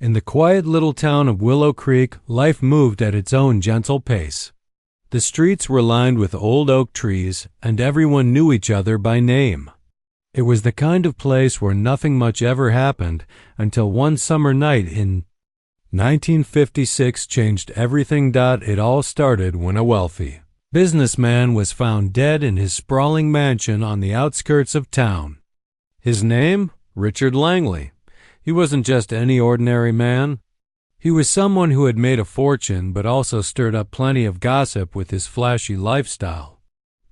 In the quiet little town of Willow Creek, life moved at its own gentle pace. The streets were lined with old oak trees, and everyone knew each other by name. It was the kind of place where nothing much ever happened until one summer night in 1956 changed everything. It all started when a wealthy businessman was found dead in his sprawling mansion on the outskirts of town. His name? Richard Langley. He wasn't just any ordinary man. He was someone who had made a fortune but also stirred up plenty of gossip with his flashy lifestyle.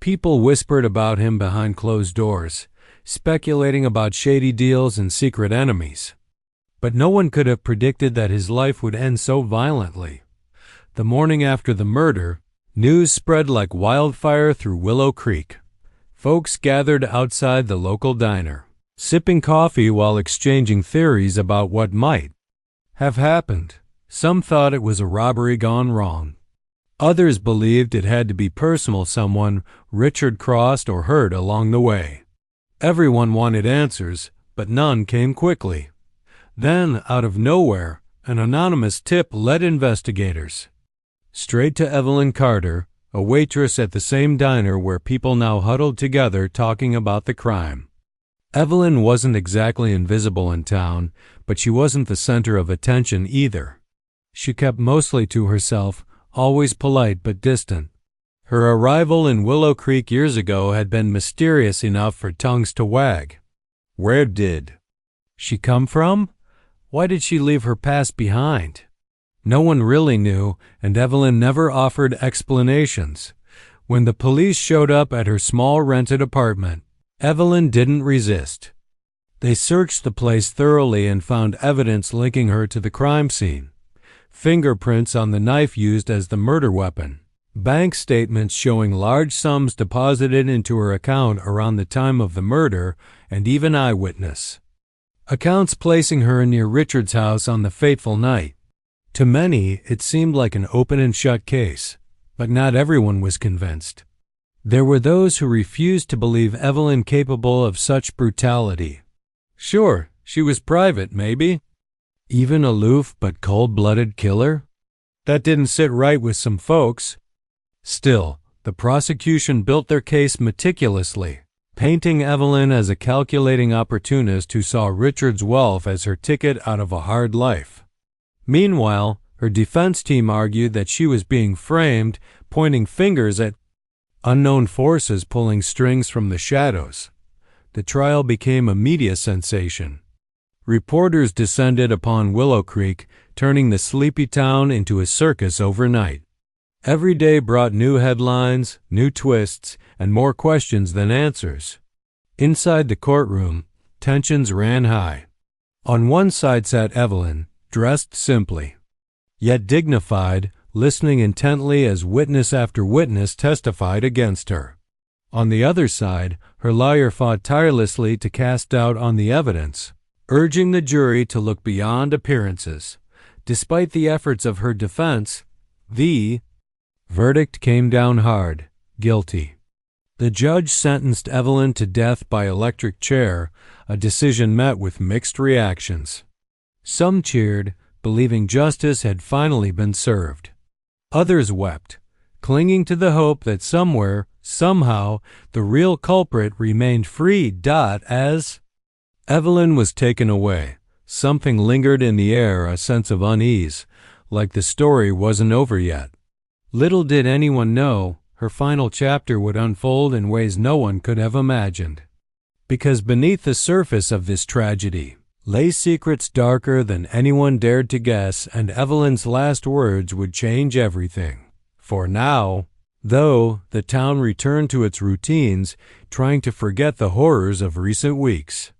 People whispered about him behind closed doors, speculating about shady deals and secret enemies. But no one could have predicted that his life would end so violently. The morning after the murder, news spread like wildfire through Willow Creek. Folks gathered outside the local diner, sipping coffee while exchanging theories about what might have happened. Some thought it was a robbery gone wrong. Others believed it had to be personal, someone Richard crossed or hurt along the way. Everyone wanted answers, but none came quickly. Then, out of nowhere, an anonymous tip led investigators straight to Evelyn Carter, a waitress at the same diner where people now huddled together talking about the crime. Evelyn wasn't exactly invisible in town, but she wasn't the center of attention either. She kept mostly to herself, always polite but distant. Her arrival in Willow Creek years ago had been mysterious enough for tongues to wag. Where did she come from? Why did she leave her past behind? No one really knew, and Evelyn never offered explanations. When the police showed up at her small rented apartment, Evelyn didn't resist. They searched the place thoroughly and found evidence linking her to the crime scene. Fingerprints on the knife used as the murder weapon. Bank statements showing large sums deposited into her account around the time of the murder, and even eyewitness accounts placing her near Richard's house on the fateful night. To many, it seemed like an open and shut case, but not everyone was convinced. There were those who refused to believe Evelyn capable of such brutality. Sure, she was private, maybe. Even aloof but cold-blooded killer? That didn't sit right with some folks. Still, the prosecution built their case meticulously, painting Evelyn as a calculating opportunist who saw Richard's wealth as her ticket out of a hard life. Meanwhile, her defense team argued that she was being framed, pointing fingers at unknown forces pulling strings from the shadows. The trial became a media sensation. Reporters descended upon Willow Creek, turning the sleepy town into a circus overnight. Every day brought new headlines, new twists, and more questions than answers. Inside the courtroom, tensions ran high. On one side sat Evelyn, dressed simply, yet dignified, listening intently as witness after witness testified against her. On the other side, her lawyer fought tirelessly to cast doubt on the evidence, urging the jury to look beyond appearances. Despite the efforts of her defense, the verdict came down hard, guilty. The judge sentenced Evelyn to death by electric chair, a decision met with mixed reactions. Some cheered, believing justice had finally been served. Others wept, clinging to the hope that somewhere, somehow, the real culprit remained free. As Evelyn was taken away, something lingered in the air, a sense of unease, like the story wasn't over yet. Little did anyone know, her final chapter would unfold in ways no one could have imagined. Because beneath the surface of this tragedy lay secrets darker than anyone dared to guess, and Evelyn's last words would change everything. For now, though, the town returned to its routines, trying to forget the horrors of recent weeks.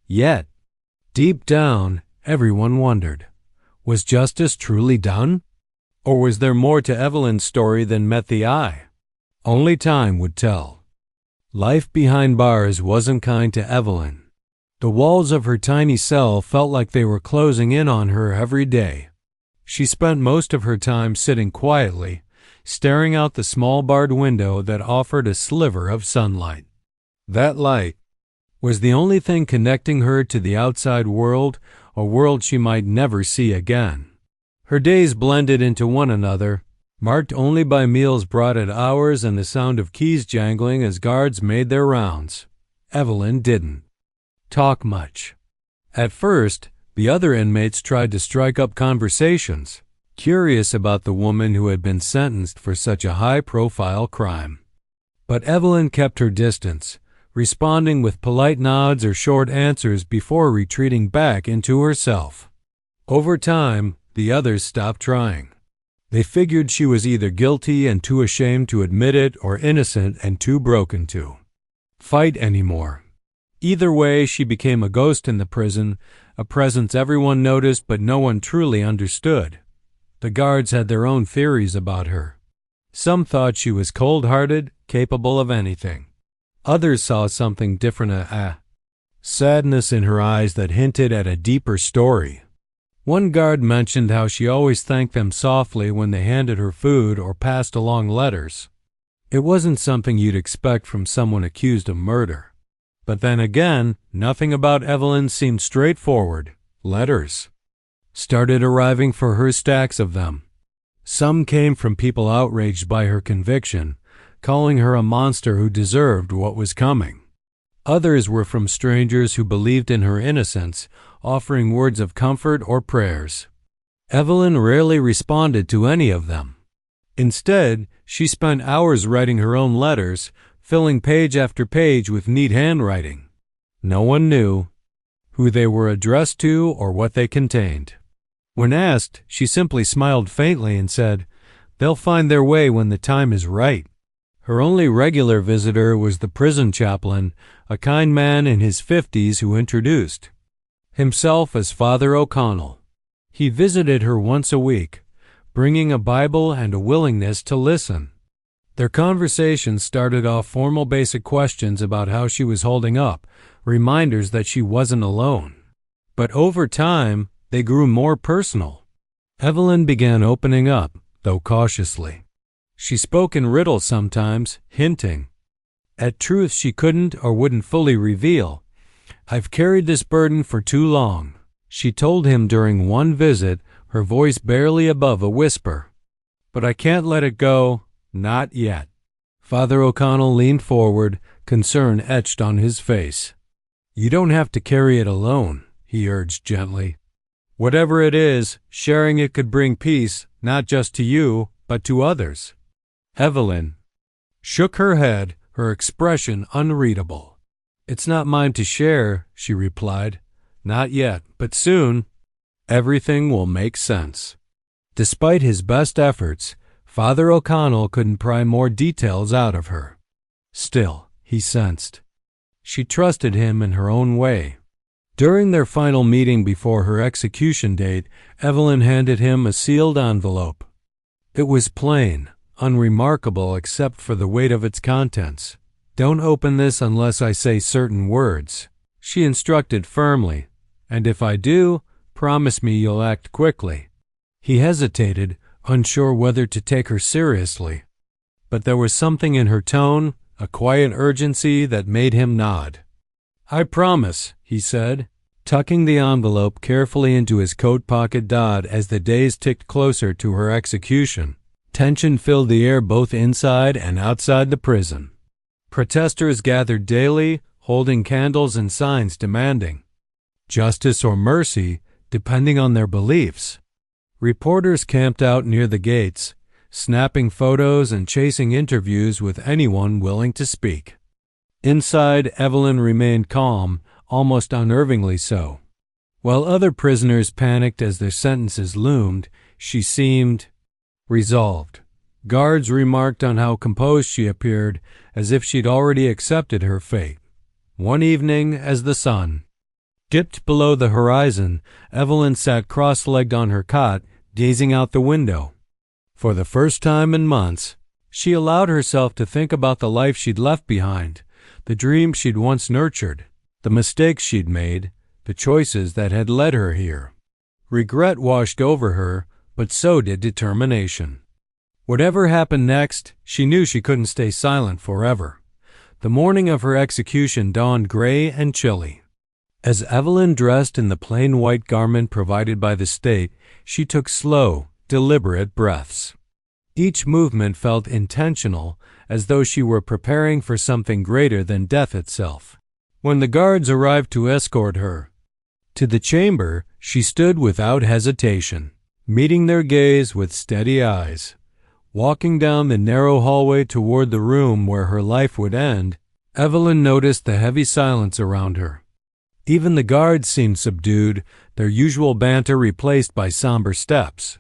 Yet, deep down, everyone wondered, was justice truly done? Or was there more to Evelyn's story than met the eye? Only time would tell. Life behind bars wasn't kind to Evelyn. The walls of her tiny cell felt like they were closing in on her every day. She spent most of her time sitting quietly, staring out the small barred window that offered a sliver of sunlight. That light was the only thing connecting her to the outside world, a world she might never see again. Her days blended into one another, marked only by meals brought at hours and the sound of keys jangling as guards made their rounds. Evelyn didn't talk much. At first, the other inmates tried to strike up conversations, curious about the woman who had been sentenced for such a high-profile crime. But Evelyn kept her distance, responding with polite nods or short answers before retreating back into herself. Over time, the others stopped trying. They figured she was either guilty and too ashamed to admit it or innocent and too broken to fight anymore. Either way, she became a ghost in the prison, a presence everyone noticed but no one truly understood. The guards had their own theories about her. Some thought she was cold-hearted, capable of anything. Others saw something different, a sadness in her eyes that hinted at a deeper story. One guard mentioned how she always thanked them softly when they handed her food or passed along letters. It wasn't something you'd expect from someone accused of murder. But then again, nothing about Evelyn seemed straightforward. Letters started arriving for her, stacks of them. Some came from people outraged by her conviction, calling her a monster who deserved what was coming. Others were from strangers who believed in her innocence, offering words of comfort or prayers. Evelyn rarely responded to any of them. Instead, she spent hours writing her own letters, filling page after page with neat handwriting. No one knew who they were addressed to or what they contained. When asked, she simply smiled faintly and said, "They'll find their way when the time is right." Her only regular visitor was the prison chaplain, a kind man in his 50s who introduced himself as Father O'Connell. He visited her once a week, bringing a Bible and a willingness to listen. Their conversation started off formal basic questions about how she was holding up, reminders that she wasn't alone. But over time, they grew more personal. Evelyn began opening up, though cautiously. She spoke in riddles sometimes, hinting at truths she couldn't or wouldn't fully reveal. "I've carried this burden for too long," she told him during one visit, her voice barely above a whisper. "But I can't let it go, not yet." Father O'Connell leaned forward, concern etched on his face. "You don't have to carry it alone," he urged gently. "Whatever it is, sharing it could bring peace, not just to you, but to others." Evelyn shook her head, her expression unreadable. "It's not mine to share," she replied. "Not yet, but soon. Everything will make sense." Despite his best efforts, Father O'Connell couldn't pry more details out of her. Still, he sensed she trusted him in her own way. During their final meeting before her execution date, Evelyn handed him a sealed envelope. It was plain, unremarkable except for the weight of its contents. "Don't open this unless I say certain words," she instructed firmly. "And if I do, promise me you'll act quickly." He hesitated, unsure whether to take her seriously. But there was something in her tone, a quiet urgency that made him nod. "I promise," he said, tucking the envelope carefully into his coat pocket. As the days ticked closer to her execution, tension filled the air both inside and outside the prison. Protesters gathered daily, holding candles and signs demanding justice or mercy, depending on their beliefs. Reporters camped out near the gates, snapping photos and chasing interviews with anyone willing to speak. Inside, Evelyn remained calm, almost unnervingly so. While other prisoners panicked as their sentences loomed, she seemed resolved. Guards remarked on how composed she appeared, as if she'd already accepted her fate. One evening, as the sun dipped below the horizon, Evelyn sat cross-legged on her cot, gazing out the window. For the first time in months, she allowed herself to think about the life she'd left behind, the dreams she'd once nurtured, the mistakes she'd made, the choices that had led her here. Regret washed over her, but so did determination. Whatever happened next, she knew she couldn't stay silent forever. The morning of her execution dawned gray and chilly. As Evelyn dressed in the plain white garment provided by the state, she took slow, deliberate breaths. Each movement felt intentional, as though she were preparing for something greater than death itself. When the guards arrived to escort her to the chamber, she stood without hesitation, meeting their gaze with steady eyes. Walking down the narrow hallway toward the room where her life would end, Evelyn noticed the heavy silence around her. Even the guards seemed subdued, their usual banter replaced by somber steps.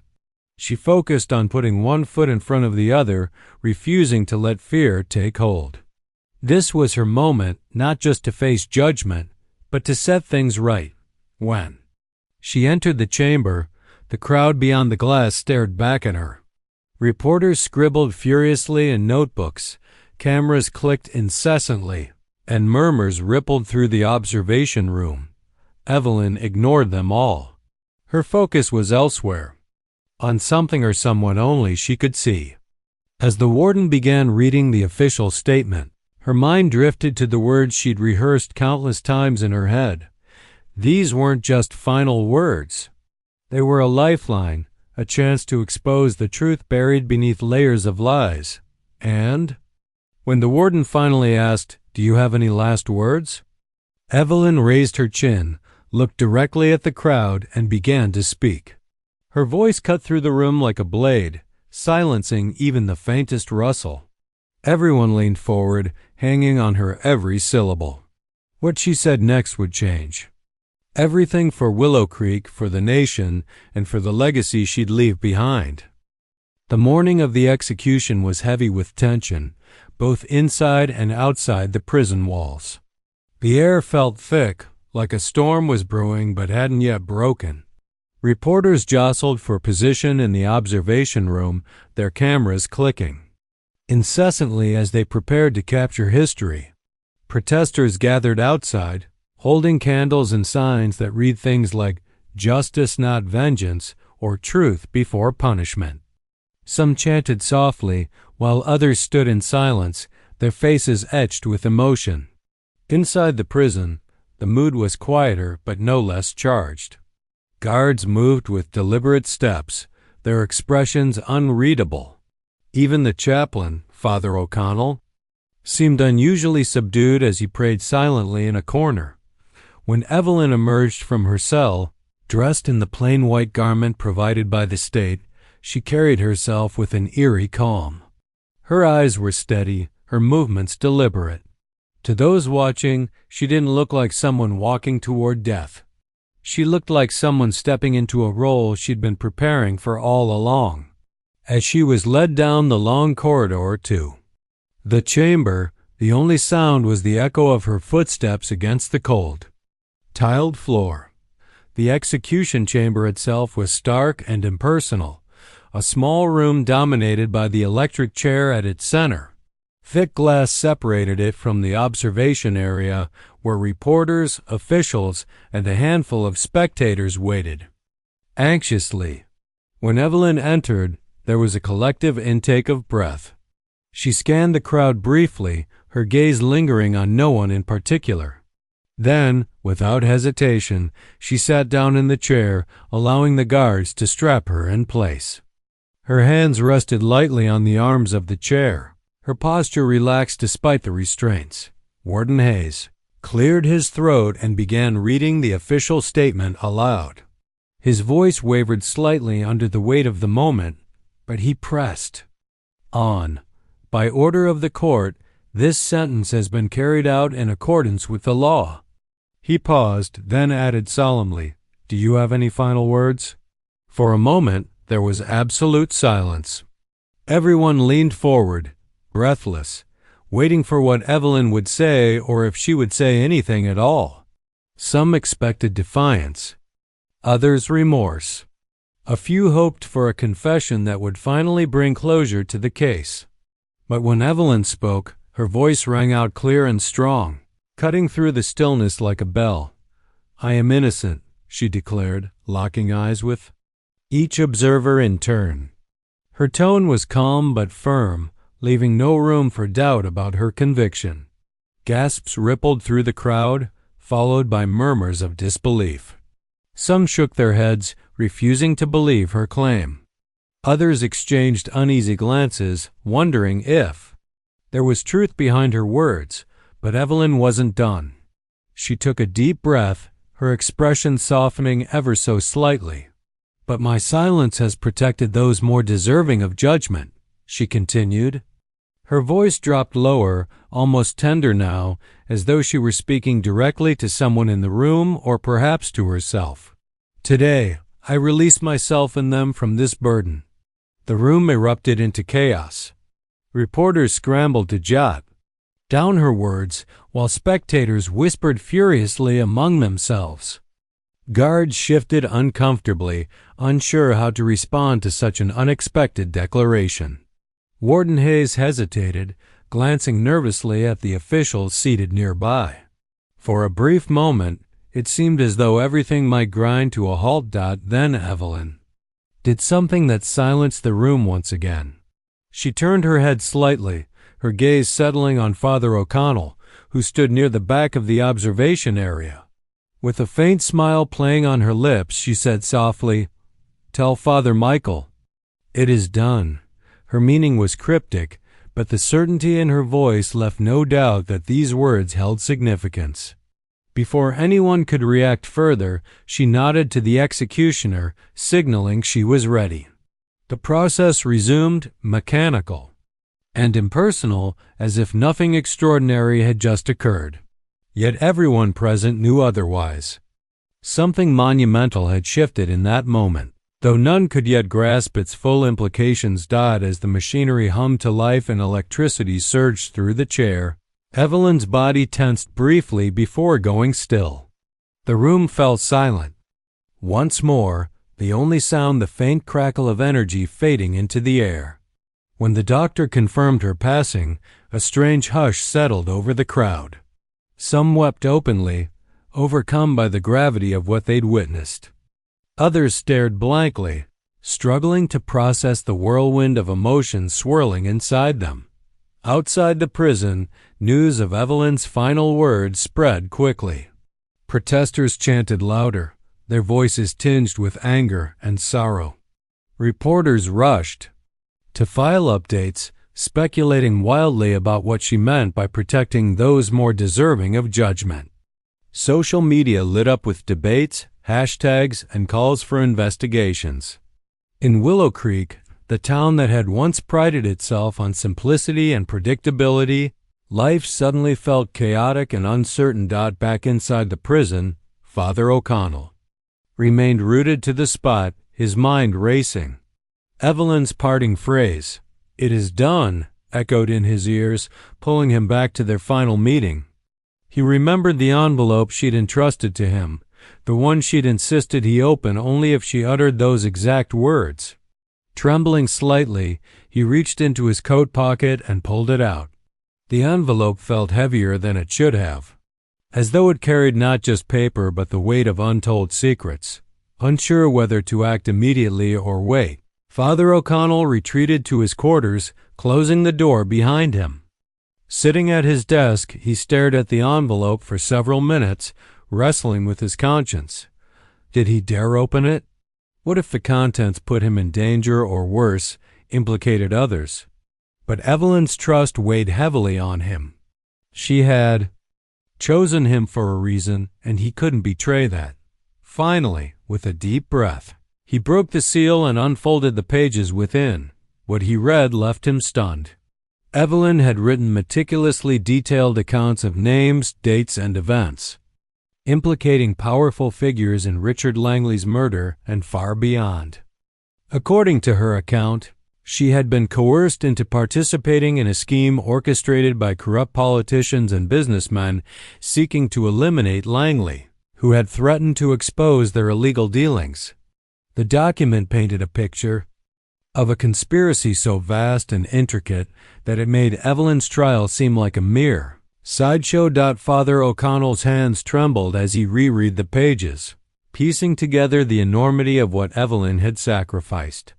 She focused on putting one foot in front of the other, refusing to let fear take hold. This was her moment, not just to face judgment, but to set things right. When she entered the chamber, the crowd beyond the glass stared back at her. Reporters scribbled furiously in notebooks, cameras clicked incessantly, and murmurs rippled through the observation room. Evelyn ignored them all. Her focus was elsewhere, on something or someone only she could see. As the warden began reading the official statement, her mind drifted to the words she'd rehearsed countless times in her head. These weren't just final words. They were a lifeline, a chance to expose the truth buried beneath layers of lies. And when the warden finally asked, "Do you have any last words?" Evelyn raised her chin, looked directly at the crowd, and began to speak. Her voice cut through the room like a blade, silencing even the faintest rustle. Everyone leaned forward, hanging on her every syllable. What she said next would change everything for Willow Creek, for the nation, and for the legacy she'd leave behind. The morning of the execution was heavy with tension, both inside and outside the prison walls. The air felt thick, like a storm was brewing but hadn't yet broken. Reporters jostled for position in the observation room, their cameras clicking incessantly as they prepared to capture history. Protesters gathered outside, holding candles and signs that read things like "Justice, not vengeance," or "Truth before punishment." Some chanted softly, while others stood in silence, their faces etched with emotion. Inside the prison, the mood was quieter but no less charged. Guards moved with deliberate steps, their expressions unreadable. Even the chaplain, Father O'Connell, seemed unusually subdued as he prayed silently in a corner. When Evelyn emerged from her cell, dressed in the plain white garment provided by the state, she carried herself with an eerie calm. Her eyes were steady, her movements deliberate. To those watching, she didn't look like someone walking toward death. She looked like someone stepping into a role she'd been preparing for all along. As she was led down the long corridor to the chamber, the only sound was the echo of her footsteps against the cold, tiled floor. The execution chamber itself was stark and impersonal, a small room dominated by the electric chair at its center. Thick glass separated it from the observation area where reporters, officials, and a handful of spectators waited anxiously. When Evelyn entered, there was a collective intake of breath. She scanned the crowd briefly, her gaze lingering on no one in particular. Then, without hesitation, she sat down in the chair, allowing the guards to strap her in place. Her hands rested lightly on the arms of the chair. Her posture relaxed despite the restraints. Warden Hayes cleared his throat and began reading the official statement aloud. His voice wavered slightly under the weight of the moment, but he pressed on. By order of the court, this sentence has been carried out in accordance with the law. He paused, then added solemnly, "Do you have any final words?" For a moment, there was absolute silence. Everyone leaned forward, breathless, waiting for what Evelyn would say or if she would say anything at all. Some expected defiance, others remorse. A few hoped for a confession that would finally bring closure to the case. But when Evelyn spoke, her voice rang out clear and strong, cutting through the stillness like a bell. "I am innocent," she declared, locking eyes with each observer in turn. Her tone was calm but firm, leaving no room for doubt about her conviction. Gasps rippled through the crowd, followed by murmurs of disbelief. Some shook their heads, refusing to believe her claim. Others exchanged uneasy glances, wondering if there was truth behind her words, but Evelyn wasn't done. She took a deep breath, her expression softening ever so slightly. "But my silence has protected those more deserving of judgment," she continued. Her voice dropped lower, almost tender now, as though she were speaking directly to someone in the room or perhaps to herself. "Today, I release myself and them from this burden." The room erupted into chaos. Reporters scrambled to jot down her words, while spectators whispered furiously among themselves. Guards shifted uncomfortably, unsure how to respond to such an unexpected declaration. Warden Hayes hesitated, glancing nervously at the officials seated nearby. For a brief moment, it seemed as though everything might grind to a halt. Then Evelyn did something that silenced the room once again. She turned her head slightly, her gaze settling on Father O'Connell, who stood near the back of the observation area. With a faint smile playing on her lips, she said softly, "Tell Father Michael." "It is done." Her meaning was cryptic, but the certainty in her voice left no doubt that these words held significance. Before anyone could react further, she nodded to the executioner, signaling she was ready. The process resumed, mechanical and impersonal, as if nothing extraordinary had just occurred. Yet everyone present knew otherwise. Something monumental had shifted in that moment, though none could yet grasp its full implications. As the machinery hummed to life and electricity surged through the chair, Evelyn's body tensed briefly before going still. The room fell silent. Once more, the only sound the faint crackle of energy fading into the air. When the doctor confirmed her passing, a strange hush settled over the crowd. Some wept openly, overcome by the gravity of what they'd witnessed. Others stared blankly, struggling to process the whirlwind of emotions swirling inside them. Outside the prison, news of Evelyn's final words spread quickly. Protesters chanted louder, their voices tinged with anger and sorrow. Reporters rushed to file updates, speculating wildly about what she meant by protecting those more deserving of judgment. Social media lit up with debates, hashtags, and calls for investigations. In Willow Creek, the town that had once prided itself on simplicity and predictability, life suddenly felt chaotic and uncertain. Back inside the prison, Father O'Connell remained rooted to the spot, his mind racing. Evelyn's parting phrase, "It is done," echoed in his ears, pulling him back to their final meeting. He remembered the envelope she'd entrusted to him, the one she'd insisted he open only if she uttered those exact words. Trembling slightly, he reached into his coat pocket and pulled it out. The envelope felt heavier than it should have, as though it carried not just paper but the weight of untold secrets. Unsure whether to act immediately or wait, Father O'Connell retreated to his quarters, closing the door behind him. Sitting at his desk, he stared at the envelope for several minutes, wrestling with his conscience. Did he dare open it? What if the contents put him in danger or worse, implicated others? But Evelyn's trust weighed heavily on him. She had chosen him for a reason, and he couldn't betray that. Finally, with a deep breath, he broke the seal and unfolded the pages within. What he read left him stunned. Evelyn had written meticulously detailed accounts of names, dates, and events, implicating powerful figures in Richard Langley's murder and far beyond. According to her account, she had been coerced into participating in a scheme orchestrated by corrupt politicians and businessmen seeking to eliminate Langley, who had threatened to expose their illegal dealings. The document painted a picture of a conspiracy so vast and intricate that it made Evelyn's trial seem like a mere sideshow. Father O'Connell's hands trembled as he reread the pages, piecing together the enormity of what Evelyn had sacrificed.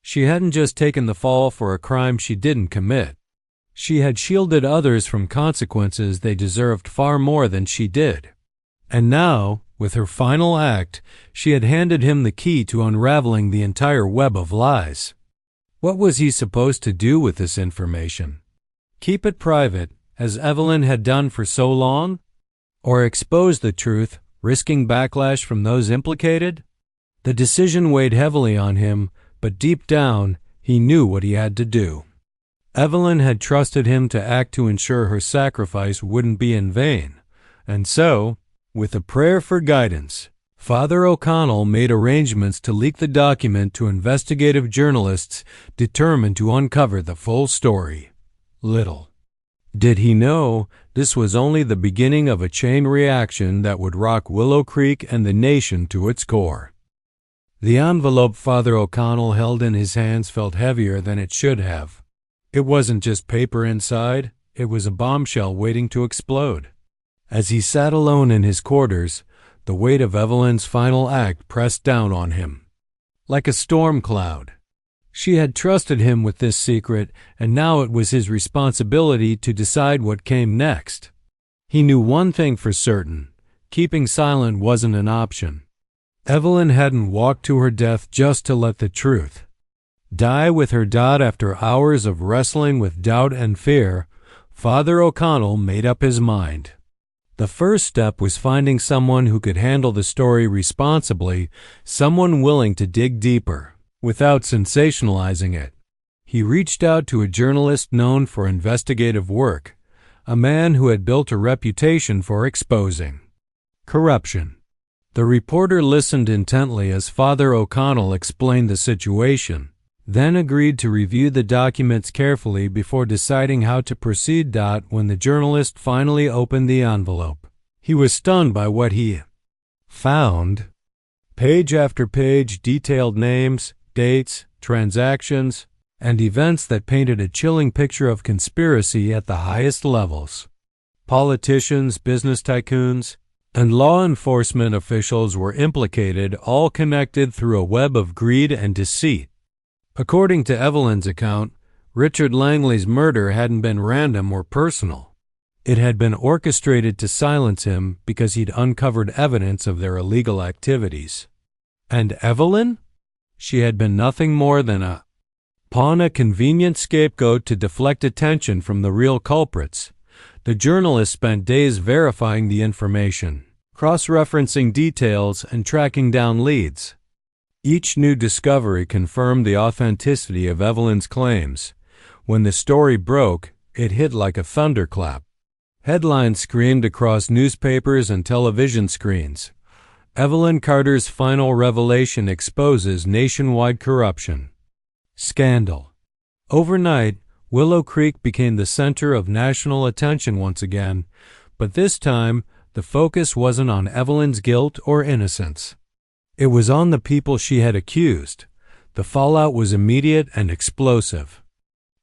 She hadn't just taken the fall for a crime she didn't commit. She had shielded others from consequences they deserved far more than she did. And now, with her final act, she had handed him the key to unraveling the entire web of lies. What was he supposed to do with this information? Keep it private, as Evelyn had done for so long? Or expose the truth, risking backlash from those implicated? The decision weighed heavily on him, but deep down, he knew what he had to do. Evelyn had trusted him to act to ensure her sacrifice wouldn't be in vain, and so, with a prayer for guidance, Father O'Connell made arrangements to leak the document to investigative journalists determined to uncover the full story. Little did he know this was only the beginning of a chain reaction that would rock Willow Creek and the nation to its core. The envelope Father O'Connell held in his hands felt heavier than it should have. It wasn't just paper inside, it was a bombshell waiting to explode. As he sat alone in his quarters, the weight of Evelyn's final act pressed down on him. Like a storm cloud. She had trusted him with this secret, and now it was his responsibility to decide what came next. He knew one thing for certain: keeping silent wasn't an option. Evelyn hadn't walked to her death just to let the truth die with her dot. After hours of wrestling with doubt and fear, Father O'Connell made up his mind. The first step was finding someone who could handle the story responsibly, someone willing to dig deeper, without sensationalizing it. He reached out to a journalist known for investigative work, a man who had built a reputation for exposing corruption. The reporter listened intently as Father O'Connell explained the situation, then agreed to review the documents carefully before deciding how to proceed. When the journalist finally opened the envelope, he was stunned by what he found. Page after page detailed names, dates, transactions, and events that painted a chilling picture of conspiracy at the highest levels. Politicians, business tycoons, and law enforcement officials were implicated, all connected through a web of greed and deceit. According to Evelyn's account, Richard Langley's murder hadn't been random or personal. It had been orchestrated to silence him because he'd uncovered evidence of their illegal activities. And Evelyn? She had been nothing more than a pawn, a convenient scapegoat to deflect attention from the real culprits. The journalist spent days verifying the information, cross-referencing details, and tracking down leads. Each new discovery confirmed the authenticity of Evelyn's claims. When the story broke, it hit like a thunderclap. Headlines screamed across newspapers and television screens. Evelyn Carter's final revelation exposes nationwide corruption. Scandal. Overnight, Willow Creek became the center of national attention once again, but this time the focus wasn't on Evelyn's guilt or innocence. It was on the people she had accused. The fallout was immediate and explosive.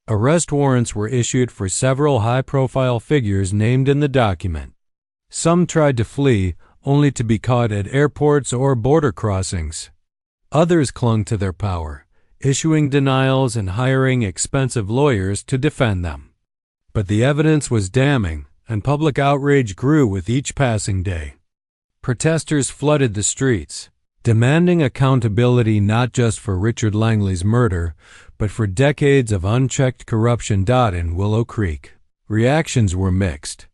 Arrest warrants were issued for several high-profile figures named in the document. Some tried to flee, only to be caught at airports or border crossings. Others clung to their power, issuing denials and hiring expensive lawyers to defend them. But the evidence was damning, and public outrage grew with each passing day. Protesters flooded the streets, demanding accountability not just for Richard Langley's murder, but for decades of unchecked corruption. In Willow Creek, reactions were mixed.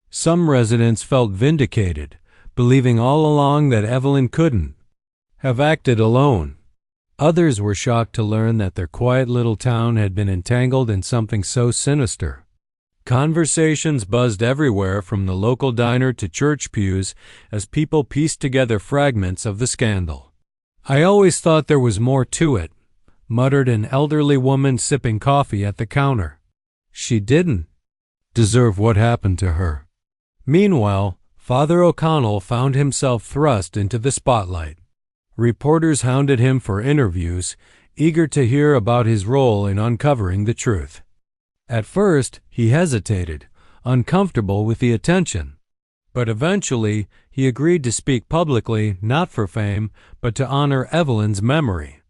Some residents felt vindicated, believing all along that Evelyn couldn't have acted alone. Others were shocked to learn that their quiet little town had been entangled in something so sinister. Conversations buzzed everywhere, from the local diner to church pews, as people pieced together fragments of the scandal. "I always thought there was more to it," muttered an elderly woman sipping coffee at the counter. She didn't deserve what happened to her. Meanwhile, Father O'Connell found himself thrust into the spotlight. Reporters hounded him for interviews, eager to hear about his role in uncovering the truth. At first, he hesitated, uncomfortable with the attention. But eventually, he agreed to speak publicly, not for fame, but to honor Evelyn's memory.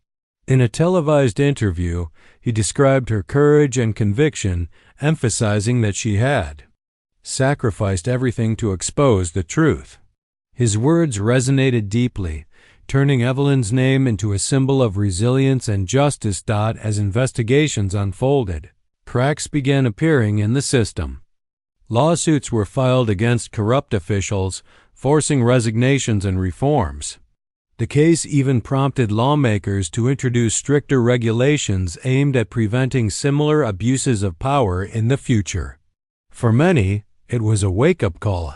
In a televised interview, he described her courage and conviction, emphasizing that she had sacrificed everything to expose the truth. His words resonated deeply, turning Evelyn's name into a symbol of resilience and justice. As investigations unfolded, cracks began appearing in the system. Lawsuits were filed against corrupt officials, forcing resignations and reforms. The case even prompted lawmakers to introduce stricter regulations aimed at preventing similar abuses of power in the future. For many, it was a wake-up call.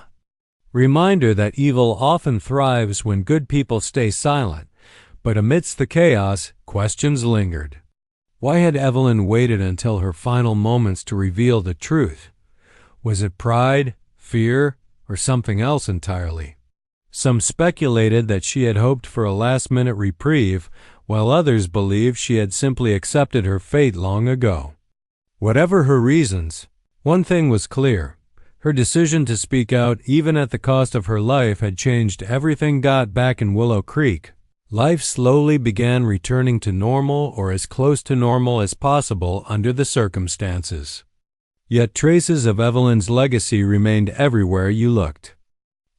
Reminder that evil often thrives when good people stay silent, but amidst the chaos, questions lingered. Why had Evelyn waited until her final moments to reveal the truth? Was it pride, fear, or something else entirely? Some speculated that she had hoped for a last-minute reprieve, while others believed she had simply accepted her fate long ago. Whatever her reasons, one thing was clear. Her decision to speak out, even at the cost of her life, had changed everything. Back in Willow Creek, life slowly began returning to normal, or as close to normal as possible under the circumstances. Yet traces of Evelyn's legacy remained everywhere you looked.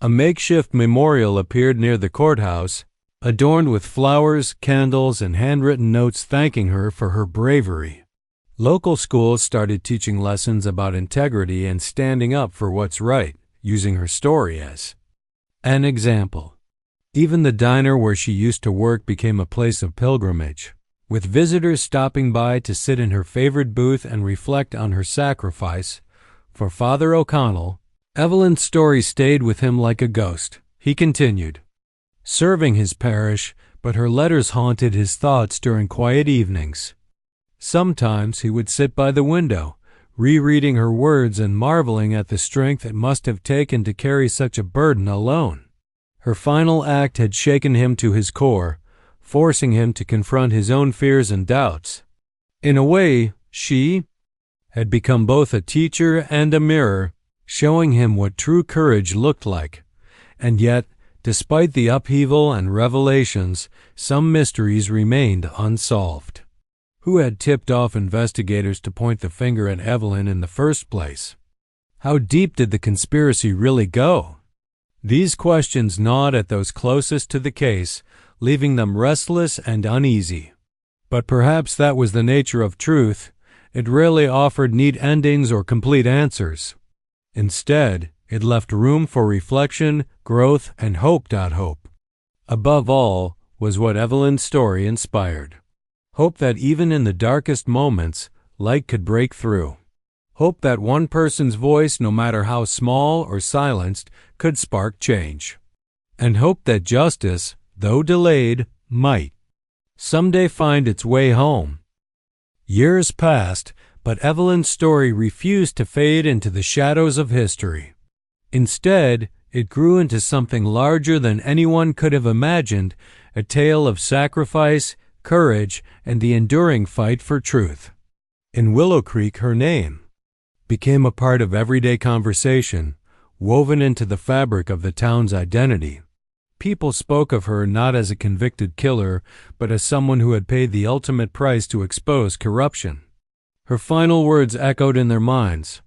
A makeshift memorial appeared near the courthouse, adorned with flowers, candles, and handwritten notes thanking her for her bravery. Local schools started teaching lessons about integrity and standing up for what's right, using her story as an example. Even the diner where she used to work became a place of pilgrimage, with visitors stopping by to sit in her favorite booth and reflect on her sacrifice. For Father O'Connell, Evelyn's story stayed with him like a ghost. He continued serving his parish, but her letters haunted his thoughts during quiet evenings. Sometimes he would sit by the window, rereading her words and marveling at the strength it must have taken to carry such a burden alone. Her final act had shaken him to his core, forcing him to confront his own fears and doubts. In a way, she had become both a teacher and a mirror, showing him what true courage looked like. And yet, despite the upheaval and revelations, some mysteries remained unsolved. Who had tipped off investigators to point the finger at Evelyn in the first place? How deep did the conspiracy really go? These questions gnawed at those closest to the case, leaving them restless and uneasy. But perhaps that was the nature of truth. It rarely offered neat endings or complete answers. Instead, it left room for reflection, growth, and hope. Above all was what Evelyn's story inspired. Hope that even in the darkest moments, light could break through. Hope that one person's voice, no matter how small or silenced, could spark change. And hope that justice, though delayed, might someday find its way home. Years passed, but Evelyn's story refused to fade into the shadows of history. Instead, it grew into something larger than anyone could have imagined, a tale of sacrifice, courage, and the enduring fight for truth. In Willow Creek, her name became a part of everyday conversation, woven into the fabric of the town's identity. People spoke of her not as a convicted killer, but as someone who had paid the ultimate price to expose corruption. Her final words echoed in their minds.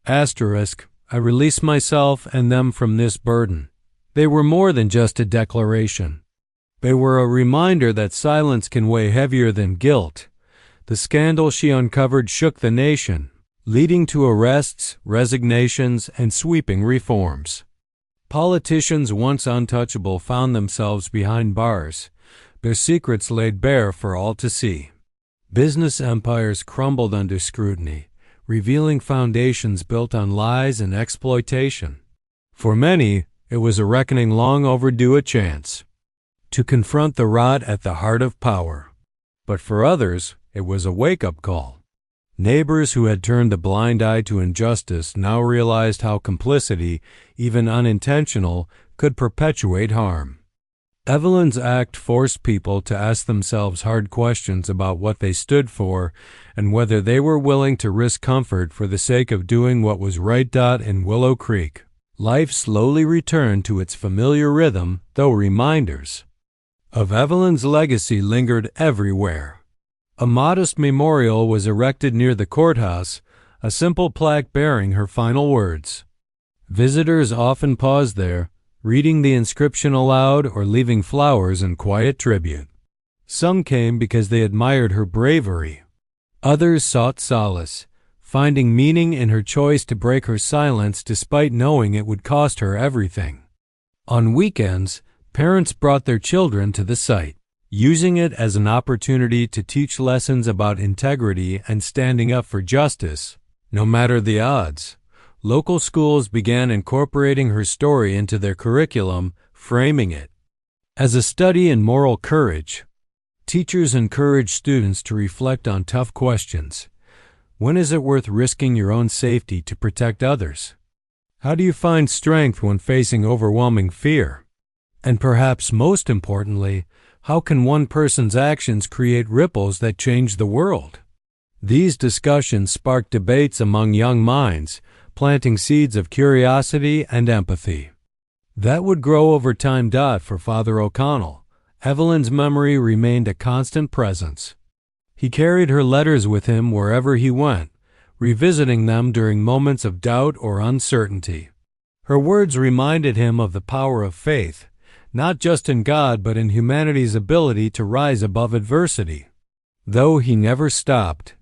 I release myself and them from this burden. They were more than just a declaration. They were a reminder that silence can weigh heavier than guilt. The scandal she uncovered shook the nation, leading to arrests, resignations, and sweeping reforms. Politicians once untouchable found themselves behind bars, their secrets laid bare for all to see. Business empires crumbled under scrutiny, revealing foundations built on lies and exploitation. For many, it was a reckoning long overdue, a chance to confront the rot at the heart of power. But for others, it was a wake-up call. Neighbors who had turned a blind eye to injustice now realized how complicity, even unintentional, could perpetuate harm. Evelyn's act forced people to ask themselves hard questions about what they stood for and whether they were willing to risk comfort for the sake of doing what was right. In Willow Creek, life slowly returned to its familiar rhythm, though reminders of Evelyn's legacy lingered everywhere. A modest memorial was erected near the courthouse, a simple plaque bearing her final words. Visitors often paused there, reading the inscription aloud or leaving flowers in quiet tribute. Some came because they admired her bravery. Others sought solace, finding meaning in her choice to break her silence despite knowing it would cost her everything. On weekends, parents brought their children to the site, using it as an opportunity to teach lessons about integrity and standing up for justice, no matter the odds. Local schools began incorporating her story into their curriculum, framing it as a study in moral courage. Teachers encourage students to reflect on tough questions. When is it worth risking your own safety to protect others? How do you find strength when facing overwhelming fear? And perhaps most importantly, how can one person's actions create ripples that change the world? These discussions spark debates among young minds, planting seeds of curiosity and empathy that would grow over time. For Father O'Connell, Evelyn's memory remained a constant presence. He carried her letters with him wherever he went, revisiting them during moments of doubt or uncertainty. Her words reminded him of the power of faith, not just in God but in humanity's ability to rise above adversity. Though he never stopped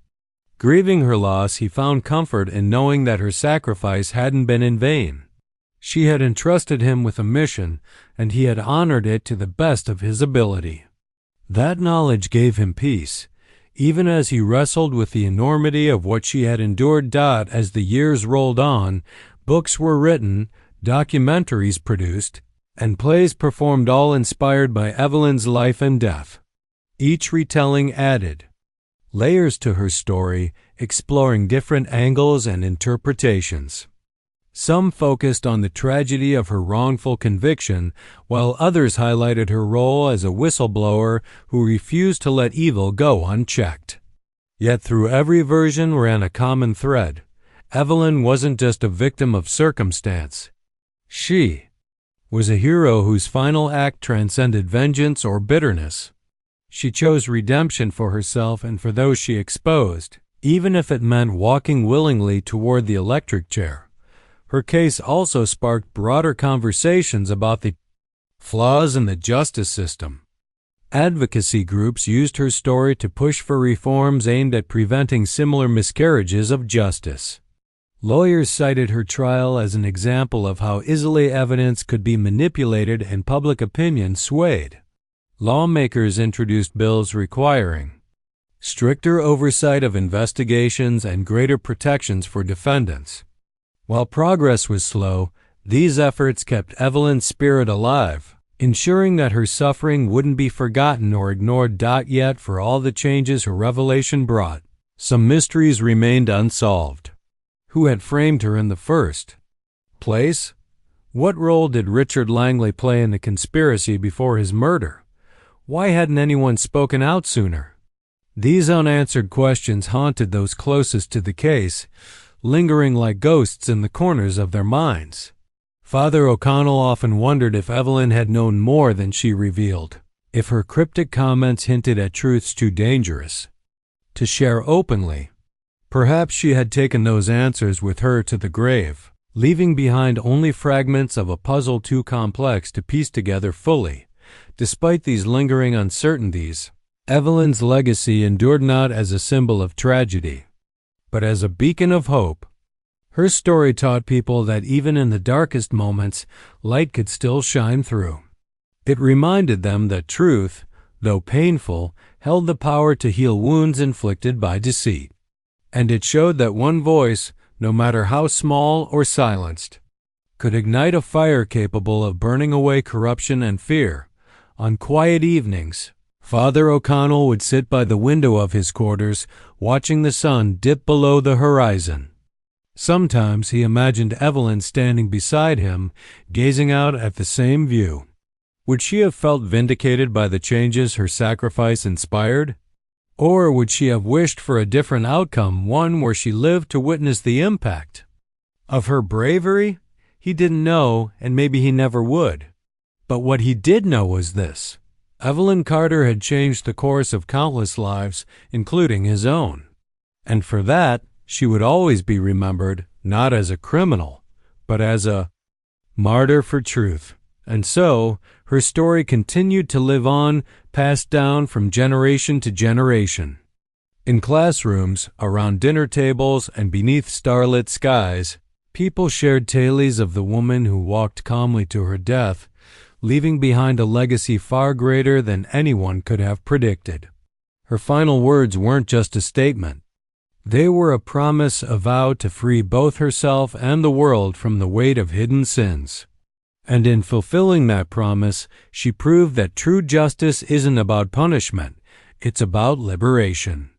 grieving her loss, he found comfort in knowing that her sacrifice hadn't been in vain. She had entrusted him with a mission, and he had honored it to the best of his ability. That knowledge gave him peace, even as he wrestled with the enormity of what she had endured. As the years rolled on, books were written, documentaries produced, and plays performed, all inspired by Evelyn's life and death. Each retelling added layers to her story, exploring different angles and interpretations. Some focused on the tragedy of her wrongful conviction, while others highlighted her role as a whistleblower who refused to let evil go unchecked. Yet through every version ran a common thread. Evelyn wasn't just a victim of circumstance. She was a hero whose final act transcended vengeance or bitterness. She chose redemption for herself and for those she exposed, even if it meant walking willingly toward the electric chair. Her case also sparked broader conversations about the flaws in the justice system. Advocacy groups used her story to push for reforms aimed at preventing similar miscarriages of justice. Lawyers cited her trial as an example of how easily evidence could be manipulated and public opinion swayed. Lawmakers introduced bills requiring stricter oversight of investigations and greater protections for defendants. While progress was slow, these efforts kept Evelyn's spirit alive, ensuring that her suffering wouldn't be forgotten or ignored. Yet, for all the changes her revelation brought, some mysteries remained unsolved. Who had framed her in the first place? What role did Richard Langley play in the conspiracy before his murder? Why hadn't anyone spoken out sooner? These unanswered questions haunted those closest to the case, lingering like ghosts in the corners of their minds. Father O'Connell often wondered if Evelyn had known more than she revealed, if her cryptic comments hinted at truths too dangerous to share openly. Perhaps she had taken those answers with her to the grave, leaving behind only fragments of a puzzle too complex to piece together fully. Despite these lingering uncertainties, Evelyn's legacy endured not as a symbol of tragedy, but as a beacon of hope. Her story taught people that even in the darkest moments, light could still shine through. It reminded them that truth, though painful, held the power to heal wounds inflicted by deceit. And it showed that one voice, no matter how small or silenced, could ignite a fire capable of burning away corruption and fear. On quiet evenings, Father O'Connell would sit by the window of his quarters, watching the sun dip below the horizon. Sometimes he imagined Evelyn standing beside him, gazing out at the same view. Would she have felt vindicated by the changes her sacrifice inspired? Or would she have wished for a different outcome, one where she lived to witness the impact of her bravery? He didn't know, and maybe he never would. But what he did know was this: Evelyn Carter had changed the course of countless lives, including his own. And for that, she would always be remembered, not as a criminal, but as a martyr for truth. And so, her story continued to live on, passed down from generation to generation. In classrooms, around dinner tables, and beneath starlit skies, people shared tales of the woman who walked calmly to her death, leaving behind a legacy far greater than anyone could have predicted. Her final words weren't just a statement. They were a promise, a vow to free both herself and the world from the weight of hidden sins. And in fulfilling that promise, she proved that true justice isn't about punishment, it's about liberation.